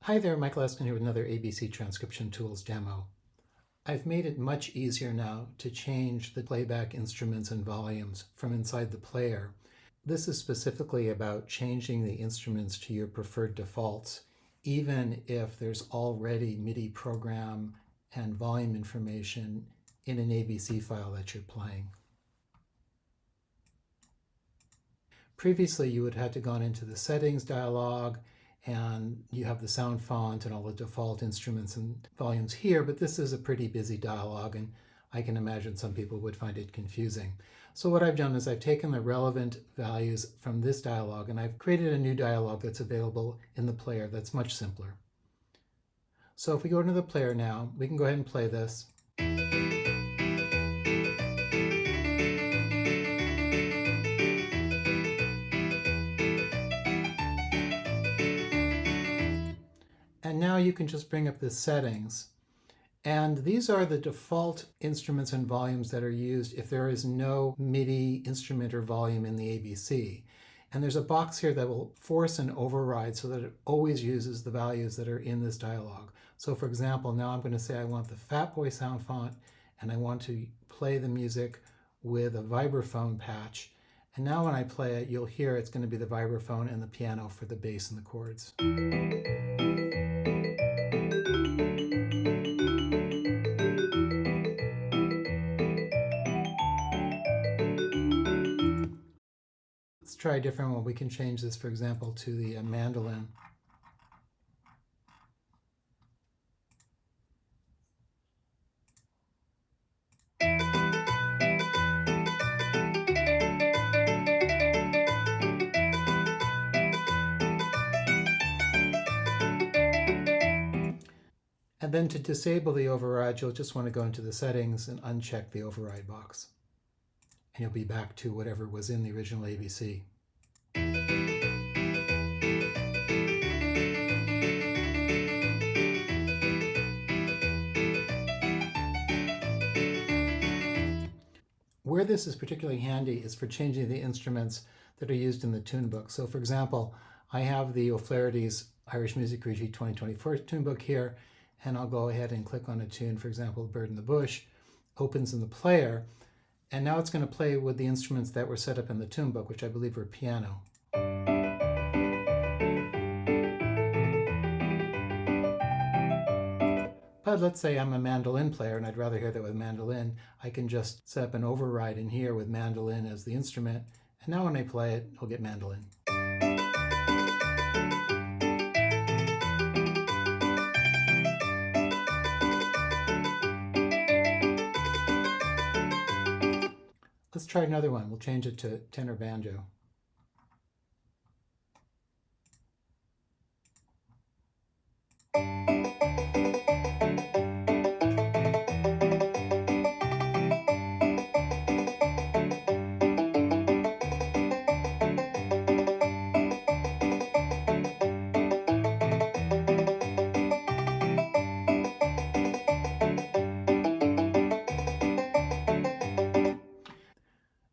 Hi there, Michael Eskin here with another ABC Transcription Tools demo. I've made it much easier now to change the playback instruments and volumes from inside the player. This is specifically about changing the instruments to your preferred defaults, even if there's already MIDI program and volume information in an ABC file that you're playing. Previously, you would have had to gone into the settings dialog, and you have the sound font and all the default instruments and volumes here, but this is a pretty busy dialog, and I can imagine some people would find it confusing. So what I've done is I've taken the relevant values from this dialog and I've created a new dialog that's available in the player that's much simpler. So if we go into the player now, we can go ahead and play this. And now you can just bring up the settings. And these are the default instruments and volumes that are used if there is no MIDI instrument or volume in the ABC. And there's a box here that will force an override so that it always uses the values that are in this dialog. So for example, now I'm going to say I want the Fat Boy sound font and I want to play the music with a vibraphone patch. And now when I play it, you'll hear it's going to be the vibraphone and the piano for the bass and the chords. Let's try a different one. We can change this, for example, to the mandolin. And then to disable the override, you'll just want to go into the settings and uncheck the override box. And you'll be back to whatever was in the original ABC. Where this is particularly handy is for changing the instruments that are used in the tunebook. So for example, I have the O'Flaherty's Irish Music Review 2024 tunebook here, and I'll go ahead and click on a tune, for example, Bird in the Bush, opens in the player, and now it's going to play with the instruments that were set up in the tunebook, which I believe were piano. But let's say I'm a mandolin player and I'd rather hear that with mandolin. I can just set up an override in here with mandolin as the instrument, and now when I play it, I'll get mandolin. Let's try another one. We'll change it to tenor banjo.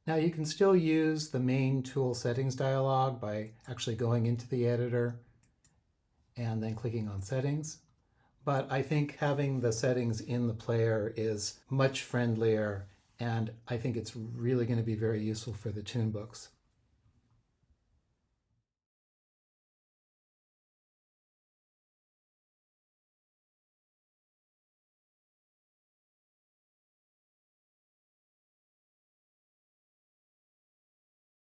Now you can still use the main tool settings dialog by actually going into the editor and then clicking on settings. But I think having the settings in the player is much friendlier, and I think it's really going to be very useful for the tunebooks.